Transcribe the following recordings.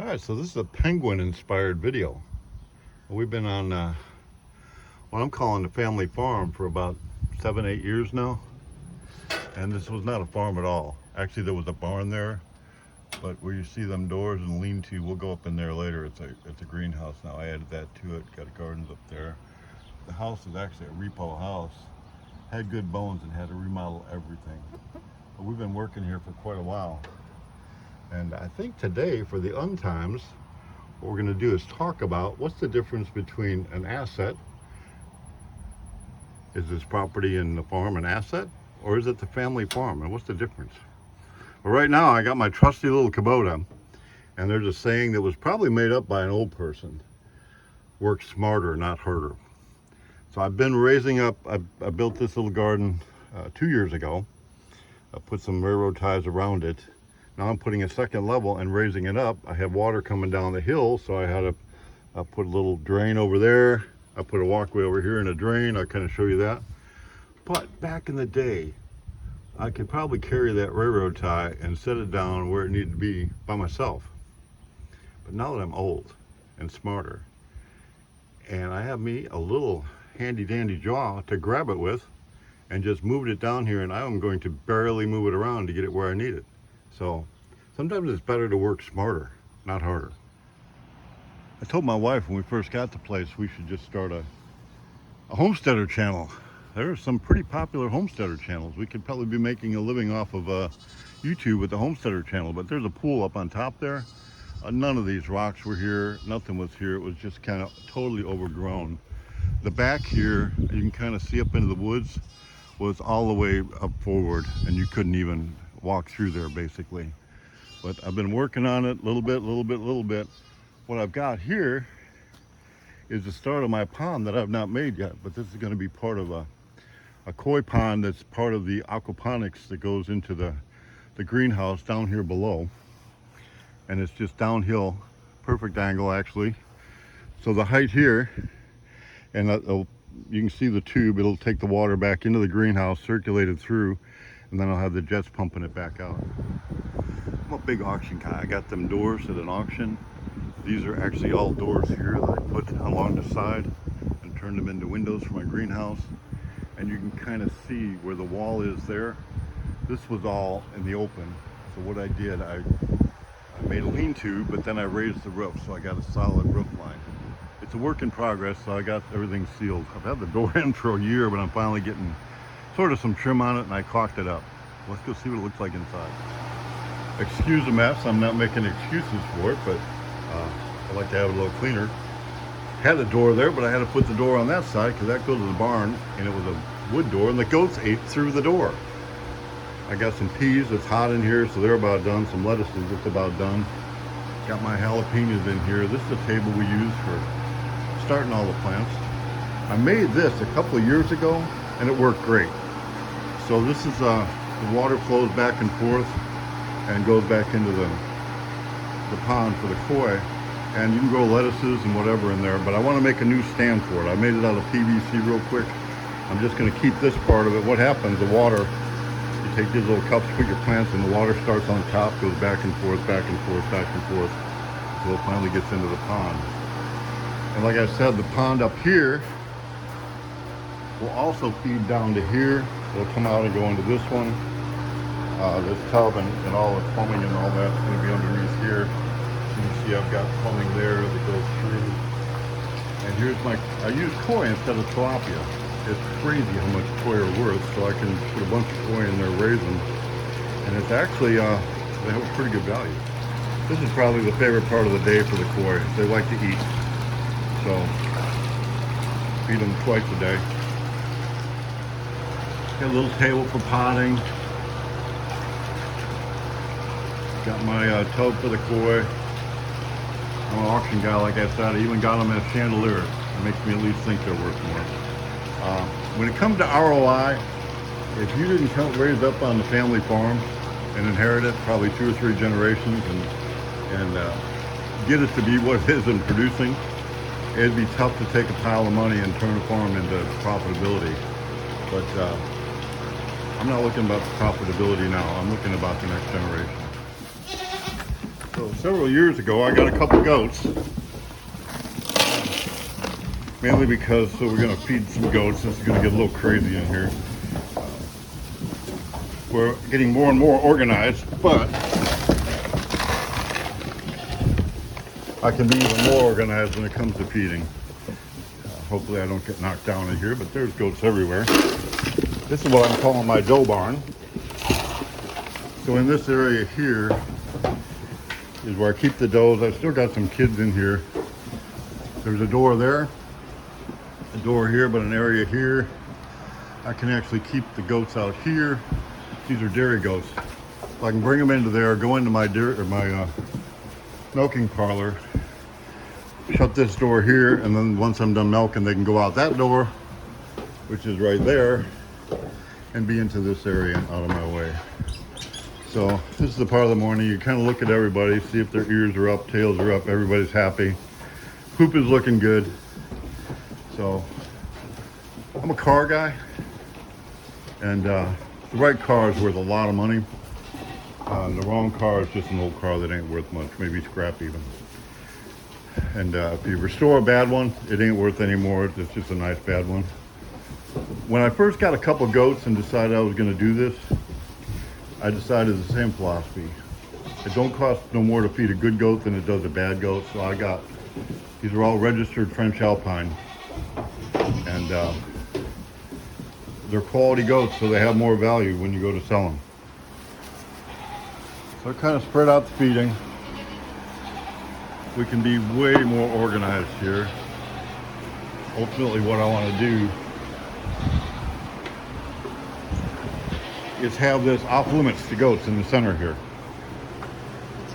Alright, so this is a penguin inspired video. We've been on what I'm calling the family farm for about 7-8 years now. And this was not a farm at all. Actually, there was a barn there, but where you see them doors and lean-to, we'll go up in there later. It's a greenhouse now. I added that to it. Got gardens up there. The house is actually a repo house. Had good bones and had to remodel everything. But we've been working here for quite a while. And I think today, for the untimes, what we're going to do is talk about what's the difference between an asset. Is this property in the farm an asset, or is it the family farm? And what's the difference? Well, right now I got my trusty little Kubota, and there's a saying that was probably made up by an old person: work smarter, not harder. So I've been raising up, I built this little garden 2 years ago. I put some railroad ties around it. Now I'm putting a second level and raising it up. I had water coming down the hill, so I had to put a little drain over there. I put a walkway over here and a drain. I'll kind of show you that. But back in the day, I could probably carry that railroad tie and set it down where it needed to be by myself. But now that I'm old and smarter, and I have me a little handy dandy jaw to grab it with, and just moved it down here, and I'm going to barely move it around to get it where I need it. So sometimes it's better to work smarter, not harder. I told my wife when we first got the place we should just start a homesteader channel. There are some pretty popular homesteader channels. We could probably be making a living off of YouTube with the homesteader channel, but there's a pool up on top there. None of these rocks were here, nothing was here. It was just kind of totally overgrown. The back here, you can kind of see up into the woods, was all the way up forward, and you couldn't even walk through there basically. But I've been working on it a little bit. What I've got here is the start of my pond that I've not made yet, but this is going to be part of a koi pond that's part of the aquaponics that goes into the greenhouse down here below. And it's just downhill, perfect angle actually. So the height here, and you can see the tube, it'll take the water back into the greenhouse, circulate it through, and then I'll have the jets pumping it back out. I'm a big auction guy. I got them doors at an auction. These are actually all doors here that I put along the side and turned them into windows for my greenhouse. And you can kind of see where the wall is there. This was all in the open. So what I did, I made a lean-to, but then I raised the roof, so I got a solid roof line. It's a work in progress, so I got everything sealed. I've had the door in for a year, but I'm finally getting sort of some trim on it, and I caulked it up. Let's go see what it looks like inside. Excuse the mess, I'm not making excuses for it, but I like to have it a little cleaner. Had a door there, but I had to put the door on that side because that goes to the barn, and it was a wood door, and the goats ate through the door. I got some peas, it's hot in here, so they're about done. Some lettuces, it's about done. Got my jalapenos in here. This is a table we use for starting all the plants. I made this a couple of years ago, and it worked great. So this is the water flows back and forth and goes back into the pond for the koi, and you can grow lettuces and whatever in there, but I want to make a new stand for it. I made it out of PVC real quick. I'm just going to keep this part of it. What happens, the water, you take these little cups, put your plants in, the water starts on top, goes back and forth, back and forth, back and forth, until it finally gets into the pond. And like I said, the pond up here will also feed down to here. It'll come out and go into this one. This tub and all the plumbing and all that's going to be underneath here. You can see I've got plumbing there that goes through. And here's I use koi instead of tilapia. It's crazy how much koi are worth, so I can put a bunch of koi in there, raise them. And it's actually, they have a pretty good value. This is probably the favorite part of the day for the koi. They like to eat. So, feed them twice a day. Got a little table for potting. Got my tub for the koi. I'm an auction guy, like I said. I even got them as chandeliers. It makes me at least think they're worth more. When it comes to ROI, if you didn't raise up on the family farm and inherit it, probably 2 or 3 generations, and get it to be what it is in producing, it'd be tough to take a pile of money and turn a farm into profitability. But I'm not looking about the profitability now. I'm looking about the next generation. So Several years ago, I got a couple goats. Mainly because we're going to feed some goats. This is going to get a little crazy in here. We're getting more and more organized, but I can be even more organized when it comes to feeding. Hopefully I don't get knocked down in here, but there's goats everywhere. This is what I'm calling my doe barn. So in this area here is where I keep the does. I still got some kids in here. There's a door there, a door here, but an area here. I can actually keep the goats out here. These are dairy goats. So I can bring them into there, go into my milking parlor, shut this door here, and then once I'm done milking, they can go out that door, which is right there, and be into this area out of my way. So this is the part of the morning. You kind of look at everybody, see if their ears are up, tails are up, everybody's happy. Poop is looking good. So I'm a car guy, and the right car is worth a lot of money. The wrong car is just an old car that ain't worth much, maybe scrap even. And if you restore a bad one, it ain't worth any more. It's just a nice bad one. When I first got a couple goats and decided I was going to do this, I decided the same philosophy. It don't cost no more to feed a good goat than it does a bad goat. So I got, these are all registered French Alpine. And they're quality goats, so they have more value when you go to sell them. So I kind of spread out the feeding. We can be way more organized here. Ultimately, what I want to do is have this off limits to goats in the center here.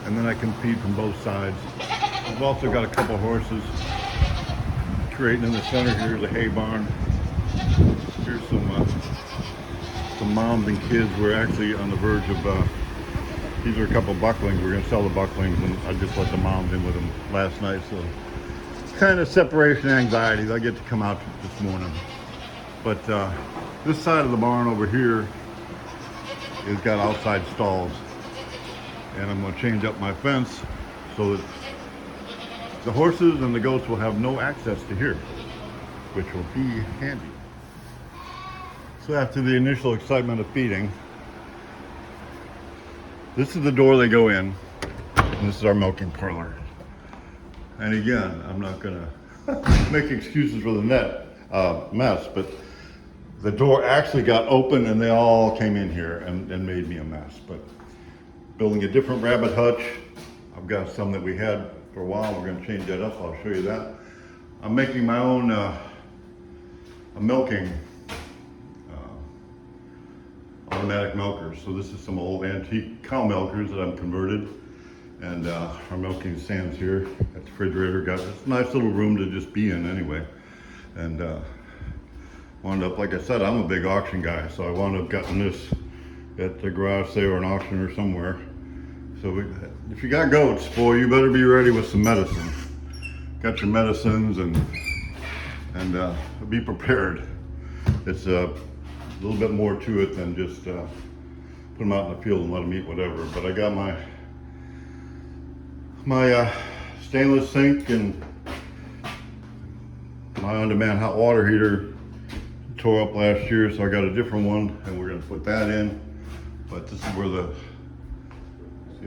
And then I can feed from both sides. I've also got a couple horses. Creating in the center here is a hay barn. Here's some moms and kids. We're actually on the verge of, these are a couple bucklings. We're going to sell the bucklings, and I just let the moms in with them last night. So kind of separation anxiety. They'll get to come out this morning. But this side of the barn over here has got outside stalls. And I'm going to change up my fence so that the horses and the goats will have no access to here, which will be handy. So after the initial excitement of feeding, this is the door they go in, and this is our milking parlor. And again, I'm not gonna make excuses for the mess, but the door actually got open and they all came in here and made me a mess. But building a different rabbit hutch, I've got some that we had for a while. We're gonna change that up, I'll show you that. I'm making my own a milking automatic milkers. So this is some old antique cow milkers that I've converted, and our milking stands here at the refrigerator. Got this nice little room to just be in anyway, and wound up, like I said, I'm a big auction guy, so I wound up getting this at the garage sale or an auction or somewhere. So if you got goats, boy, you better be ready with some medicine. Got your medicines and be prepared. It's a little bit more to it than just put them out in the field and let them eat whatever. But I got my stainless sink and my on-demand hot water heater tore up last year, so I got a different one, and we're going to put that in. But this is where the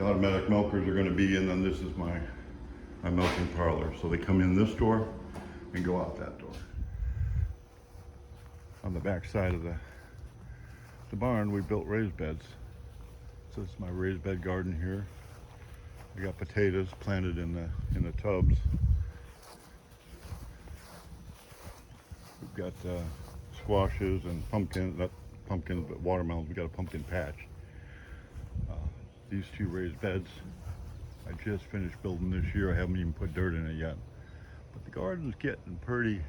automatic milkers are going to be, and then this is my milking parlor. So they come in this door and go out that door. On the back side of the barn, we built raised beds. So this is my raised bed garden here. We got potatoes planted in the tubs. We've got squashes and pumpkins, not pumpkins, but watermelons. We got a pumpkin patch. These two raised beds, I just finished building this year. I haven't even put dirt in it yet. But the garden's getting pretty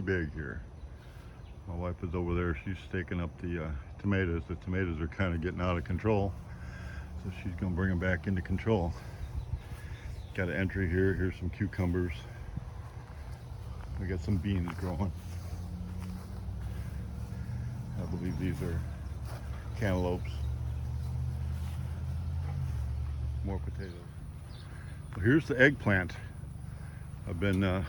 big here. My wife is over there. She's staking up the tomatoes. The tomatoes are kind of getting out of control, so she's going to bring them back into control. Got an entry here. Here's some cucumbers. We got some beans growing. I believe these are cantaloupes. More potatoes. Well, here's the eggplant. I've been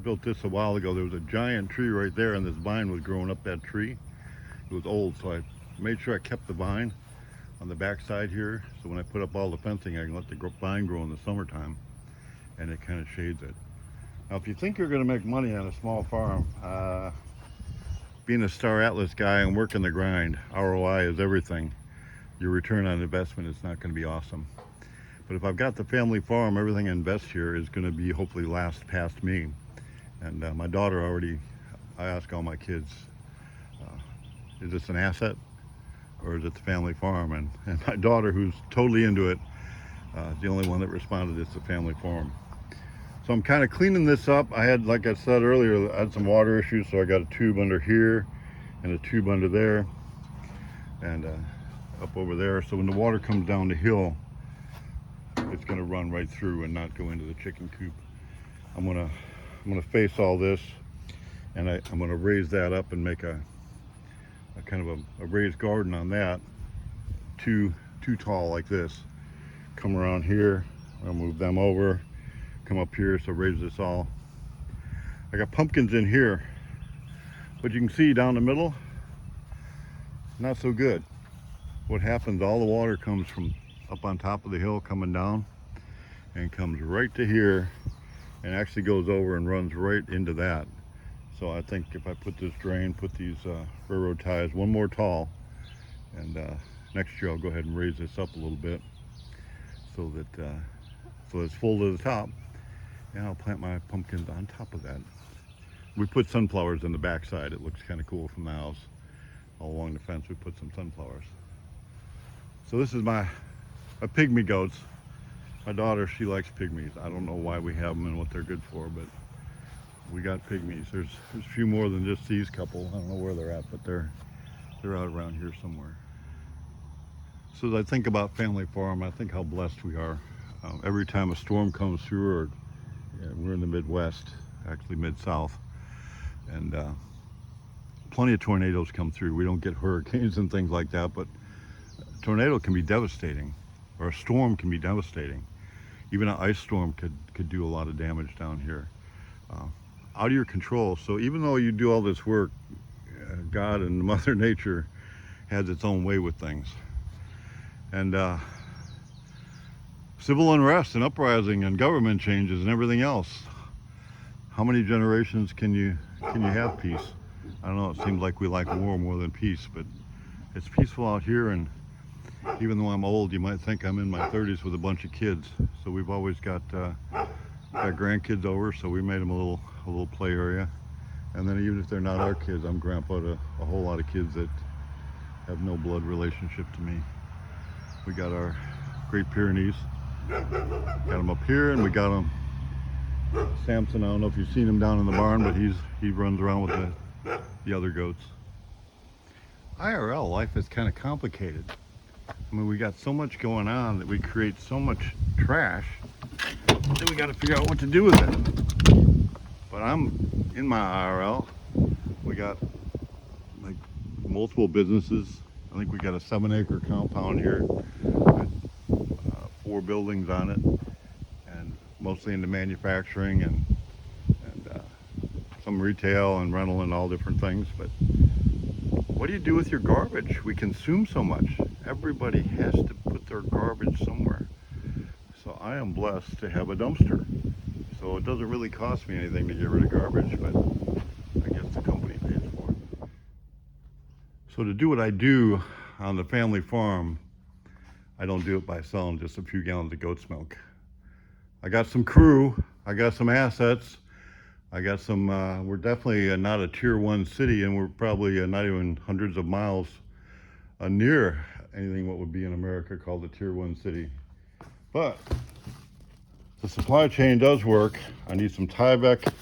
built this a while ago. There was a giant tree right there, and this vine was growing up that tree. It was old, so I made sure I kept the vine on the back side here, so when I put up all the fencing, I can let the vine grow in the summertime, and it kind of shades it. Now, if you think you're going to make money on a small farm, being a Star Atlas guy and working the grind, ROI is everything. Your return on investment is not going to be awesome. But if I've got the family farm, everything I invest here is going to be hopefully last past me. And my daughter already, I ask all my kids, is this an asset or is it the family farm? And my daughter, who's totally into it, is the only one that responded, it's the family farm. So I'm kind of cleaning this up. I had, like I said earlier, I had some water issues, so I got a tube under here and a tube under there and up over there. So when the water comes down the hill, it's going to run right through and not go into the chicken coop. I'm gonna face all this, and I'm gonna raise that up and make a kind of a raised garden on that, too tall like this. Come around here, I'll move them over, come up here, so raise this all. I got pumpkins in here, but you can see down the middle, not so good. What happens, all the water comes from up on top of the hill coming down and comes right to here and actually goes over and runs right into that. So I think if I put this drain, put these railroad ties one more tall, and next year I'll go ahead and raise this up a little bit so that so it's full to the top, and I'll plant my pumpkins on top of that. We put sunflowers in the backside. It looks kind of cool from the house. All along the fence we put some sunflowers. So this is my pygmy goats. My daughter, she likes pygmies. I don't know why we have them and what they're good for, but we got pygmies. There's a few more than just these couple. I don't know where they're at, but they're out around here somewhere. So as I think about family farm, I think how blessed we are. Every time a storm comes through, or we're in the Midwest, actually Mid-South, and plenty of tornadoes come through. We don't get hurricanes and things like that, but a tornado can be devastating, or a storm can be devastating. Even an ice storm could do a lot of damage down here. Out of your control. So even though you do all this work, God and Mother Nature has its own way with things. And civil unrest and uprising and government changes and everything else. How many generations can you have peace? I don't know, it seems like we like war more than peace, but it's peaceful out here. And even though I'm old, you might think I'm in my 30s with a bunch of kids. So we've always got grandkids over, so we made them a little play area. And then even if they're not our kids, I'm grandpa to a whole lot of kids that have no blood relationship to me. We got our Great Pyrenees. Got them up here, and we got them. Samson, I don't know if you've seen him down in the barn, but he runs around with the other goats. IRL life is kind of complicated. I mean, we got so much going on that we create so much trash that we got to figure out what to do with it. But I'm in my IRL. We got like multiple businesses. I think we got a 7-acre compound here with 4 buildings on it, and mostly into manufacturing and some retail and rental and all different things. But what do you do with your garbage? We consume so much. Everybody has to put their garbage somewhere. So I am blessed to have a dumpster. So it doesn't really cost me anything to get rid of garbage, but I guess the company pays for it. So to do what I do on the family farm, I don't do it by selling just a few gallons of goat's milk. I got some crew, I got some assets, I got some, we're definitely not a tier 1 city, and we're probably not even hundreds of miles near anything what would be in America called a tier 1 city. But the supply chain does work. I need some Tyvek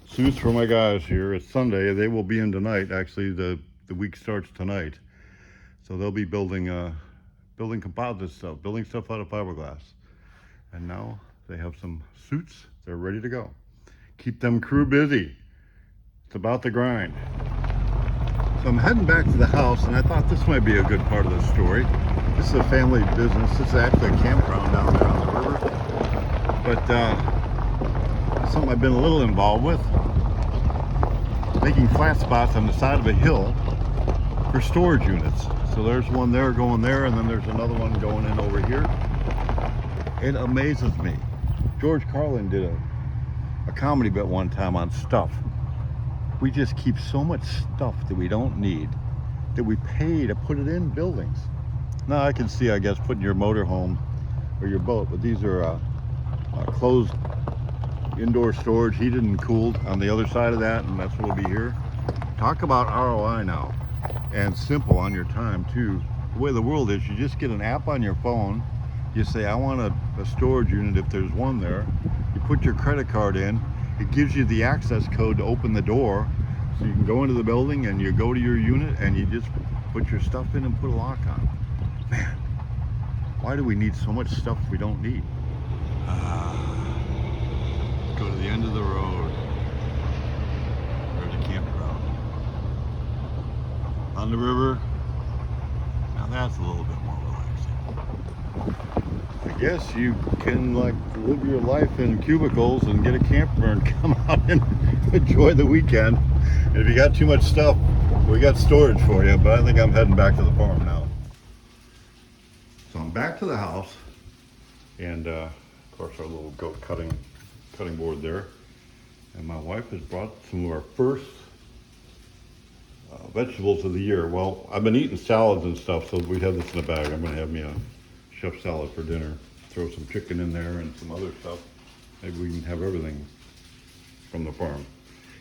suits for my guys here. It's Sunday. They will be in tonight. Actually, the week starts tonight. So they'll be building composite stuff, building stuff out of fiberglass. And now they have some suits. They're ready to go. Keep them crew busy. It's about the grind. So I'm heading back to the house, and I thought this might be a good part of the story. This is a family business. This is actually a campground down there on the river. but something I've been a little involved with, making flat spots on the side of a hill for storage units. So there's one there going there, and then there's another one going in over here. It amazes me. George Carlin did a comedy bit one time on stuff. We just keep so much stuff that we don't need, that we pay to put it in buildings. Now I can see, I guess, putting your motorhome or your boat, but these are closed indoor storage, heated and cooled on the other side of that, and that's what will be here. Talk about ROI now, and simple on your time too. The way the world is, you just get an app on your phone, you say I want a storage unit if there's one there, you put your credit card in, it gives you the access code to open the door, so you can go into the building and you go to your unit and you just put your stuff in and put a lock on. Man, why do we need so much stuff we don't need? Go to the end of the road. There's a campground. On the river. Now that's a little bit more relaxing. I guess you can like live your life in cubicles and get a camper and come out and enjoy the weekend. And if you got too much stuff, we got storage for you, but I think I'm heading back to the farm now. So I'm back to the house, and of course our little goat cutting board there. And my wife has brought some of our first vegetables of the year. Well, I've been eating salads and stuff, so we have this in a bag. I'm gonna have me a chef salad for dinner. Throw some chicken in there and some other stuff. Maybe we can have everything from the farm.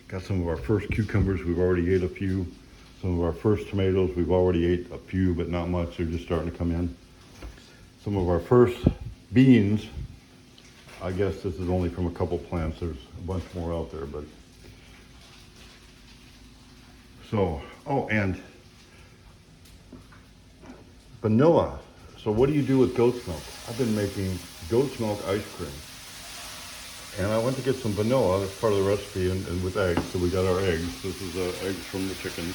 Got some of our first cucumbers, we've already ate a few. Some of our first tomatoes, we've already ate a few, but not much, they're just starting to come in. Some of our first beans, I guess this is only from a couple plants, there's a bunch more out there, but. So, oh, and vanilla. So what do you do with goat's milk? I've been making goat's milk ice cream. And I went to get some vanilla, that's part of the recipe, and with eggs. So we got our eggs. This is eggs from the chickens.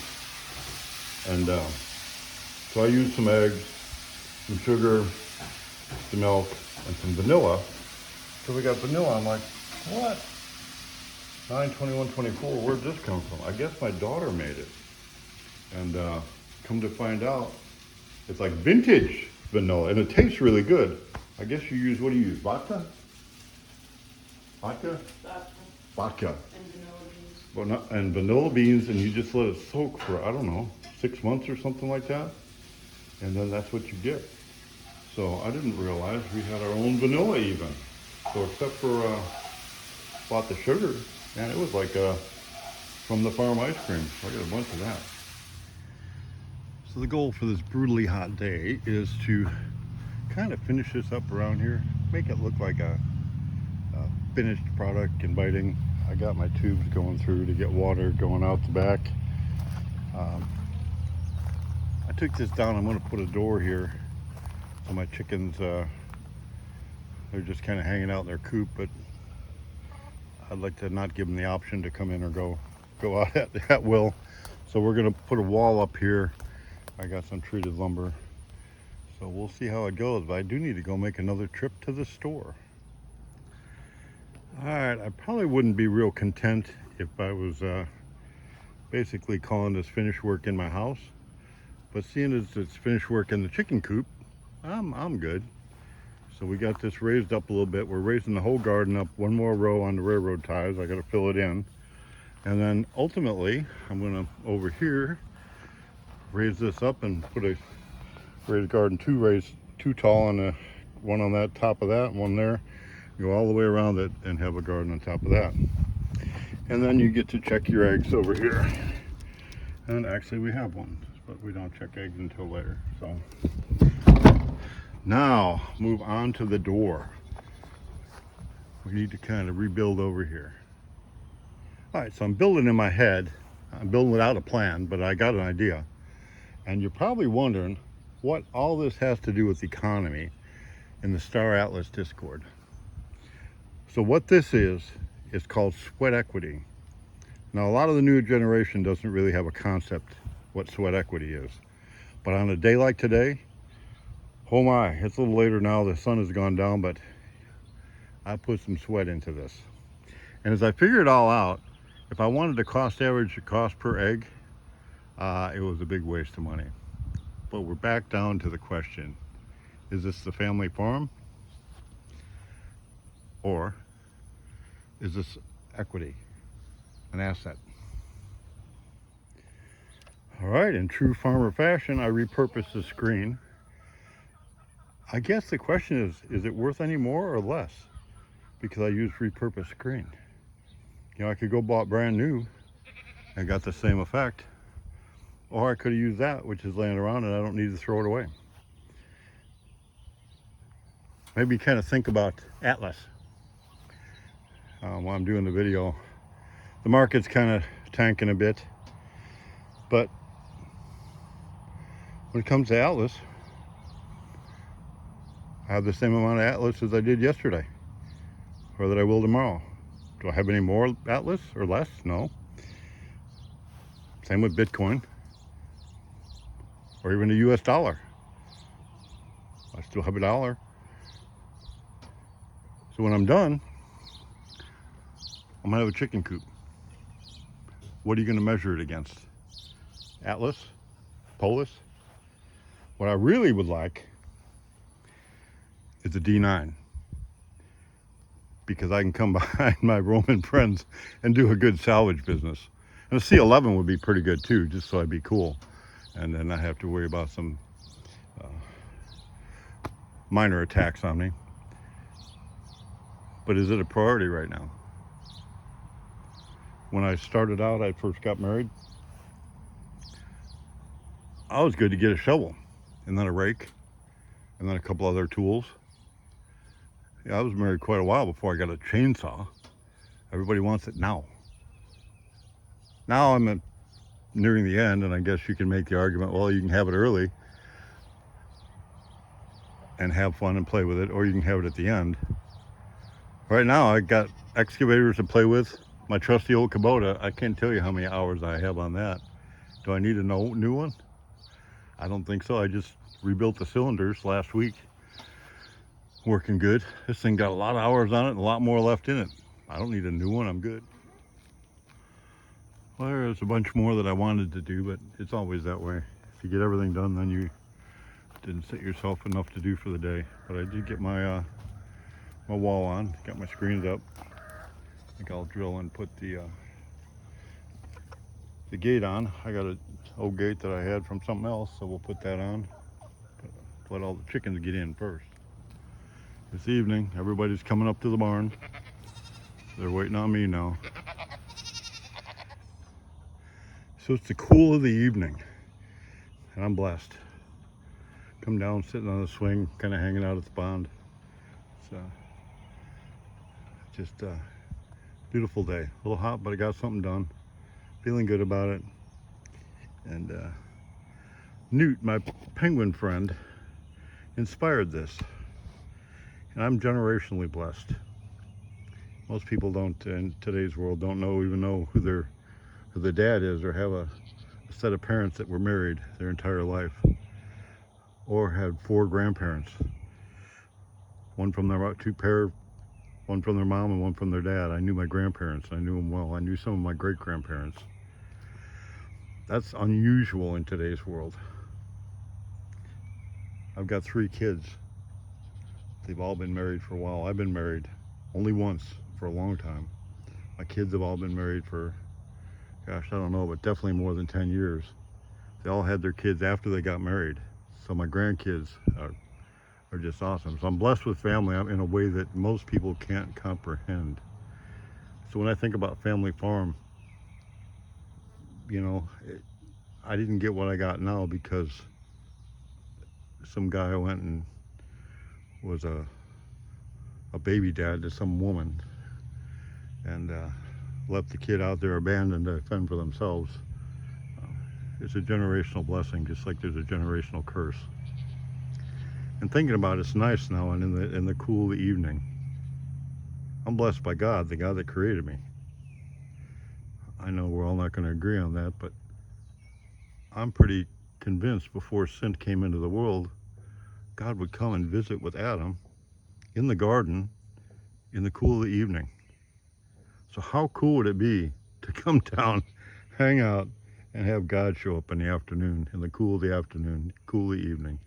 And so I used some eggs, some sugar, some milk, and some vanilla. So we got vanilla. I'm like, what? 9/21/24, where'd this come from? I guess my daughter made it. And come to find out, it's like vintage vanilla, and it tastes really good. I guess you use, what do you use, vodka? Vodka? Vodka. And vanilla beans. Well, and vanilla beans, and you just let it soak for, I don't know, 6 months or something like that. And then that's what you get. So I didn't realize we had our own vanilla even. So except for bought the sugar, and it was like from the farm ice cream. So I got a bunch of that. So the goal for this brutally hot day is to kind of finish this up around here, make it look like a finished product, inviting. I got my tubes going through to get water going out the back. I took this down. I'm going to put a door here so my chickens, they're just kind of hanging out in their coop, but I'd like to not give them the option to come in or go out at will. So we're going to put a wall up here. I got some treated lumber, so we'll see how it goes, but I do need to go make another trip to the store. All right, I probably wouldn't be real content if I was basically calling this finish work in my house, but seeing as it's finish work in the chicken coop, I'm good. So we got this raised up a little bit. We're raising the whole garden up, one more row on the railroad ties. I got to fill it in, and then ultimately I'm going to over here raise this up and put a raised garden two tall, and one on that top of that, one there. Go all the way around it and have a garden on top of that. And then you get to check your eggs over here. And actually we have one, but we don't check eggs until later. So now move on to the door. We need to kind of rebuild over here. All right, so I'm building in my head. I'm building without a plan, but I got an idea. And you're probably wondering what all this has to do with economy in the Star Atlas Discord. So what this is called sweat equity. Now, a lot of the new generation doesn't really have a concept what sweat equity is. But on a day like today, oh my, it's a little later now, the sun has gone down, but I put some sweat into this. And as I figured it all out, if I wanted to cost average the cost per egg, it was a big waste of money. But we're back down to the question, is this the family farm? Or is this equity, an asset? All right, in true farmer fashion, I repurposed the screen. I guess the question is it worth any more or less? Because I used repurposed screen. You know, I could go bought brand new and got the same effect. Or I could have used that, which is laying around, and I don't need to throw it away. Maybe kind of think about Atlas while I'm doing the video. The market's kind of tanking a bit, but when it comes to Atlas, I have the same amount of Atlas as I did yesterday, or that I will tomorrow. Do I have any more Atlas or less? No. Same with Bitcoin, or even the US dollar. I still have a dollar. So when I'm done, I'm gonna have a chicken coop. What are you gonna measure it against? Atlas? Polis? What I really would like is a D9, because I can come behind my Roman friends and do a good salvage business. And a C11 would be pretty good too, just so I'd be cool. And then I have to worry about some minor attacks on me. But is it a priority right now? When I started out, I first got married, I was good to get a shovel and then a rake and then a couple other tools. Yeah, I was married quite a while before I got a chainsaw. Everybody wants it now. Now I'm nearing the end, and I guess you can make the argument, well, you can have it early and have fun and play with it, or you can have it at the end. Right now, I got excavators to play with. My trusty old Kubota, I can't tell you how many hours I have on that. Do I need a new one? I don't think so. I just rebuilt the cylinders last week. Working good. This thing got a lot of hours on it and a lot more left in it. I don't need a new one, I'm good. Well, there's a bunch more that I wanted to do, but it's always that way. If you get everything done, then you didn't set yourself enough to do for the day. But I did get my my wall on, got my screens up. I think I'll drill and put the gate on. I got an old gate that I had from something else, so we'll put that on. Let all the chickens get in first. This evening, everybody's coming up to the barn. They're waiting on me now. So it's the cool of the evening, and I'm blessed. Come down, sitting on the swing, kind of hanging out at the pond. It's just a beautiful day. A little hot, but I got something done. Feeling good about it. And Noot, my penguin friend, inspired this. And I'm generationally blessed. Most people don't, in today's world, even know who their dad is, or have a set of parents that were married their entire life, or had 4 grandparents. One from their one from their mom and one from their dad. I knew my grandparents. I knew them well. I knew some of my great-grandparents. That's unusual in today's world. I've got 3 kids. They've all been married for a while. I've been married only once for a long time. My kids have all been married for, gosh, I don't know, but definitely more than 10 years. They all had their kids after they got married. So my grandkids are just awesome. So I'm blessed with family in a way that most people can't comprehend. So when I think about family farm, you know, I didn't get what I got now because some guy went and was a baby dad to some woman and left the kid out there abandoned to fend for themselves. It's a generational blessing, just like there's a generational curse. And thinking about it's nice now, and in the cool of the evening, I'm blessed by God, the God that created me. I know we're all not going to agree on that, but I'm pretty convinced before sin came into the world, God would come and visit with Adam in the garden in the cool of the evening. So how cool would it be to come down, hang out, and have God show up in the afternoon, in the cool of the afternoon, cool of the evening?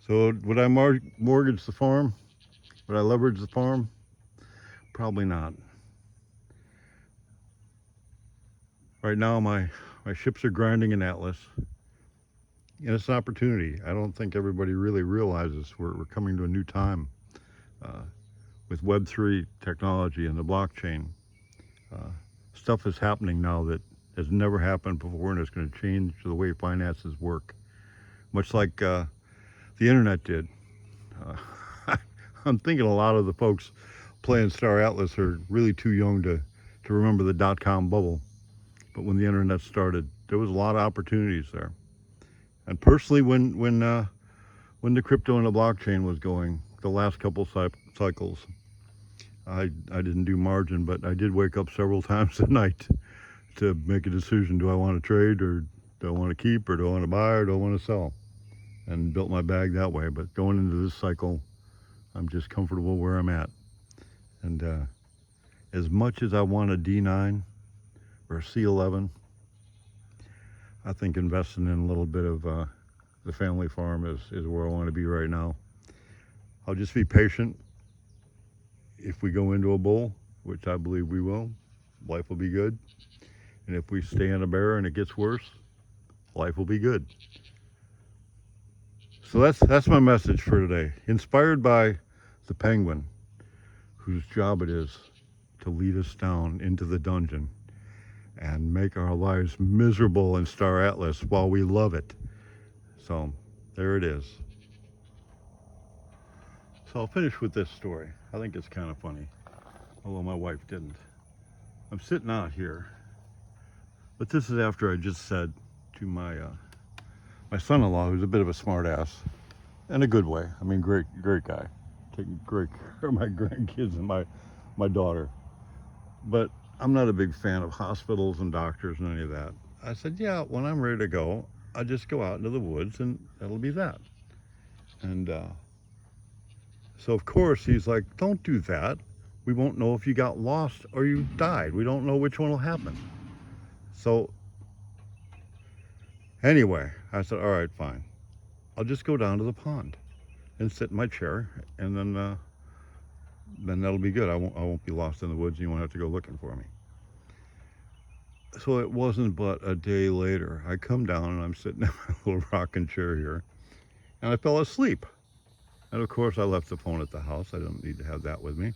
So would I mortgage the farm? Would I leverage the farm? Probably not. Right now my ships are grinding in Atlas, and it's an opportunity. I don't think everybody really realizes we're coming to a new time with Web3 technology and the blockchain. Stuff is happening now that has never happened before, and it's going to change the way finances work, much like the internet did. I'm thinking a lot of the folks playing Star Atlas are really too young to remember the dot-com bubble. But when the internet started, there was a lot of opportunities there. And personally, when the crypto and the blockchain was going, the last couple cycles, I didn't do margin, but I did wake up several times at night to make a decision. Do I want to trade, or do I want to keep, or do I want to buy, or do I want to sell? And built my bag that way. But going into this cycle, I'm just comfortable where I'm at. And as much as I want a D9 or a C11, I think investing in a little bit of the family farm is where I want to be right now. I'll just be patient. If we go into a bull, which I believe we will, life will be good. And if we stay in a bear and it gets worse, life will be good. So that's my message for today. Inspired by the penguin, whose job it is to lead us down into the dungeon and make our lives miserable in Star Atlas while we love it. So there it is. So I'll finish with this story. I think it's kind of funny, although my wife didn't. I'm sitting out here, but this is after I just said to my son-in-law, who's a bit of a smart ass, in a good way. I mean, great guy, taking great care of my grandkids and my daughter. But I'm not a big fan of hospitals and doctors and any of that. I said, yeah, when I'm ready to go, I'll just go out into the woods and that'll be that. And so of course he's like, don't do that. We won't know if you got lost or you died. We don't know which one will happen. So anyway, I said, all right, fine. I'll just go down to the pond and sit in my chair, and then that'll be good. I won't be lost in the woods, and you won't have to go looking for me. So it wasn't but a day later, I come down and I'm sitting in my little rocking chair here, and I fell asleep. And of course I left the phone at the house. I don't need to have that with me.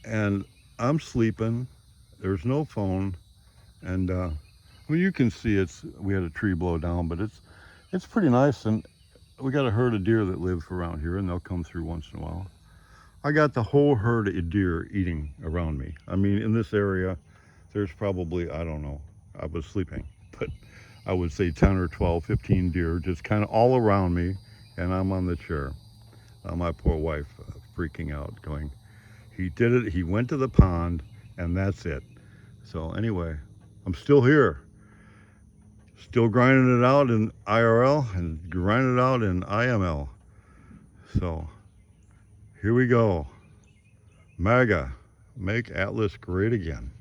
And I'm sleeping, there's no phone, and well, you can see we had a tree blow down, but it's pretty nice, and we got a herd of deer that live around here, and they'll come through once in a while. I got the whole herd of deer eating around me. I mean, in this area, there's probably, I don't know, I was sleeping, but I would say 10 or 12, 15 deer just kind of all around me, and I'm on the chair. My poor wife freaking out, going, he did it, he went to the pond, and that's it. So anyway, I'm still here. Still grinding it out in IRL and grinding it out in IML. So here we go. MAGA, make Atlas great again.